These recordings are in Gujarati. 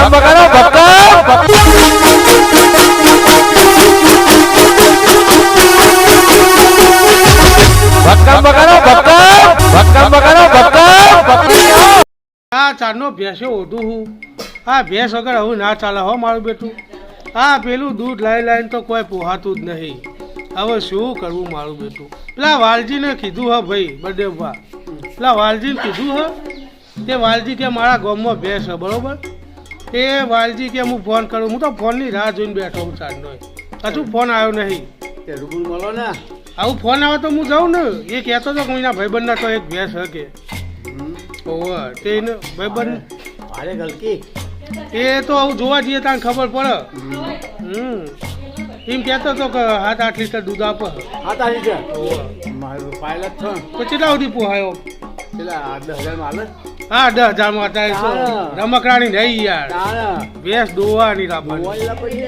બકારો આ ચારનો ભેંસો ઓઢું હું આ ભેંસ વગર હવે ના ચાલે હો મારું બેટું આ પેલું દૂધ લાઈને તો કોઈ પોહાતું જ નહીં હવે શું કરવું મારું બેટું પેલા વાલજીને કીધું હ ભાઈ બડેવા પેલા વાલજીને કીધું હ તે વાલજી કે મારા ગામમાં ભેંસ છે બરોબર એ વાલજી કે હું ફોન કરું હું તો ફોનની રાહ જોઈને બેઠો હું ચારનો હજુ ફોન આવ્યો નહીં તે રૂબરૂ મળો ને આવું ફોન આવે તો હું જાઉં ને એ કહેતો હતો કોઈના ભાઈબંધના તો એક ભેંસ હકે ઓવર તે ભાઈબંધ ભારે ગલકી એ તો આવું જોવા જઈએ ત્યાં ખબર પડે એમ કહેતો હતો કે 7-8 લીટર દૂધ આપે હા તારી છે મારું પાયલટ છો તો કેટલા સુધી પોહાયો પેલા 10,000 માં હાલે હા 10,000 માં અત્યારે તો રમકડાની નહીં યાર તારા ભેંસ દોવાની લાવવાની મોબાઈલ પડી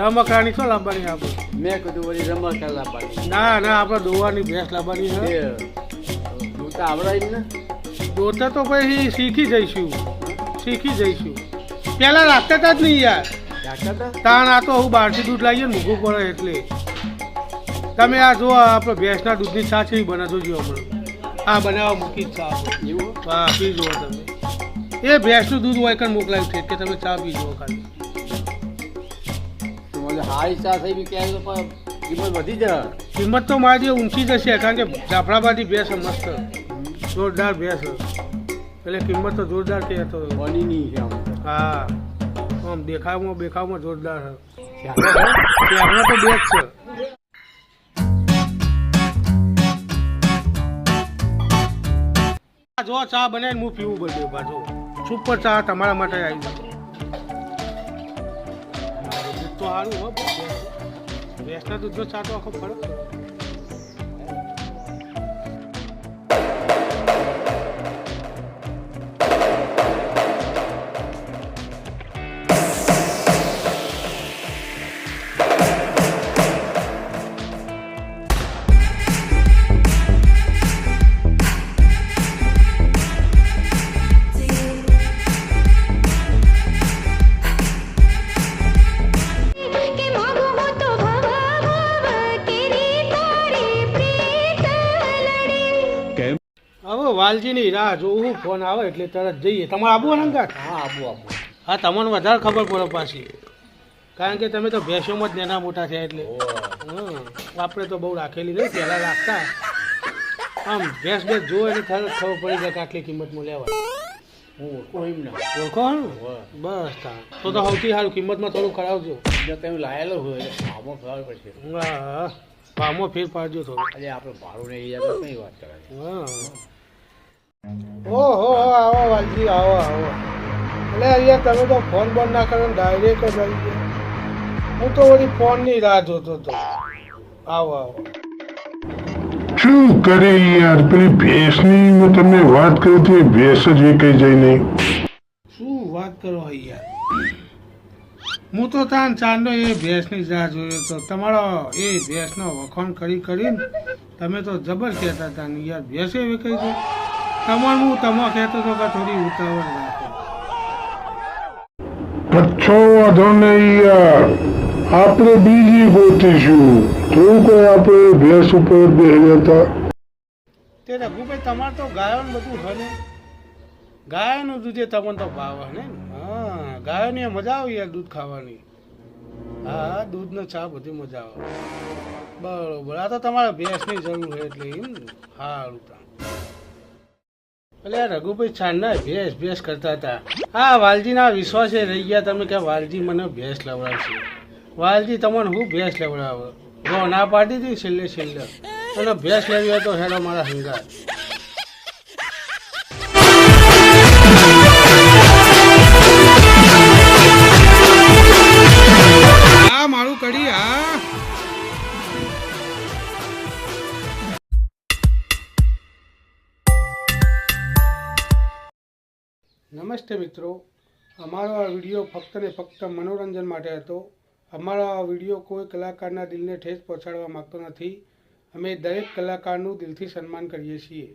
રમકડાની શું લાવવાની આપણે મેં કીધું વળી રમત કરવા પાડી ના આપણે દોવાની ભેંસ લાવવાની છે તું તો આવડાય ને દોતા તો પછી શીખી જઈશું પેલા રાખતા હતા જ નહીં યાર ડાક્ટર તાણ આ તો હું બહારથી દૂધ લાવીએ ને મૂકવું પડે એટલે તમે આ જો આપણે ભેંસના દૂધની ચા છે એ બનાવજો જો હમણાં હા બનાવવા મૂકી જ ચા એવું હા પી જુઓ તમે એ ભેંસનું દૂધ હોય કણ મોકલાયું છે કે તમે ચા પી જુઓ ખાલી મને હારી ચા થઈ બી ક્યારે પણ કિંમત વધી જાય કિંમત તો મારી ઊંચી જશે કારણ કે જાફરાબાદી ભેંસ છે મસ્ત જોરદાર ભેંસ એટલે કિંમત તો જોરદાર કે તો બની નહીં છે આમ હા આમ દેખાવમાં જોરદાર છે છે આપણે તો બે જ છે જો ચા બનાવીને હું પીવું બધું બાજુ સુપર ચા તમારા માટે આવી જાય તો સારું હો ભેંસના દૂધનો ચા તો આખો ફરક હવે વાલજીની રાહ જોવું ફોન આવે એટલે તરત જઈએ તમારે આબુ ને કાંઠ હા આબુ હા તમને વધારે ખબર પડે પાછી કારણ કે તમે તો ભેંસોમાં જ નાના મોટા થયા એટલે આપણે તો બહુ રાખેલી નહીં પહેલાં રાખતા આમ ભેંસ જોવે એટલે તરત ખબર પડી જાય કે આટલી કિંમતમાં લેવાય હું ઓળખો એમ ના ઓળખો ને બસ તો સૌથી સારું કિંમતમાં થોડું કરાવજો જો તમે લાયેલો હોય એટલે ભાવમાં ખબર પડશે હા ભાવમાં ફેર પાડજો થોડું એટલે આપણે ભાડું નહીં જાય તો કઈ વાત કરે હા ઓહો આવો વાલજી આવો એટલે અહીંયા તમે તો ફોન બંધ ના કરો ડાયરેક્ટ જ આવી ગયા હું તો વળી ફોનની રાહ જોતો હતો આવો શું કરે યાર પેલી ભેંસની મેં તમને વાત કરી હતી ભેંસ જ વેચાઈ જાય નહીં શું વાત કરો યાર હું તો તાન ચાંદનો એ ભેંસની રાહ જોયો તો તમારો એ ભેંસનો વખાણ કરીને તમે તો જબર કહેતા હતા ને યાર ભેંસે વેચાઈ જાય તમારું તમે કહેતો હતો કે થોડી ઉતાવળ રાખો કચ્છો વાંધો નહીં યાર આપણે બીજી ગોતીશું થોડું કોઈ આપણે ભેંસ ઉપર બેસી હતા તે રઘુભાઈ તમારે તો ગાયોનું બધું હે ને ગાયનું દૂધ એ તમને તો ભાવે ને હા ગાયોની મજા આવે યાર દૂધ ખાવાની હા દૂધનો ચા બધી મજા આવે બરોબર આ તો તમારે ભેંસની જરૂર છે એટલે એમ સારું એટલે રઘુભાઈ છાંડના ભેંસ કરતા હતા હા વાલજીના વિશ્વાસે રહી ગયા તમે કે વાલજી મને ભેંસ લવડાવશે વાલજી તમને હું ભેંસ લેવડાવે જો ના પાડી હતી છેલ્લે અને ભેંસ લેવી હોય તો હેડો મારા હંગાર હા મારું કડી હા નમસ્તે મિત્રો અમારો આ વિડીયો ફક્ત ને ફક્ત મનોરંજન માટે હતો અમારો આ વિડીયો કોઈ કલાકારના દિલને ઠેસ પહોંચાડવા માગતો નથી અમે દરેક કલાકારનું દિલથી સન્માન કરીએ છીએ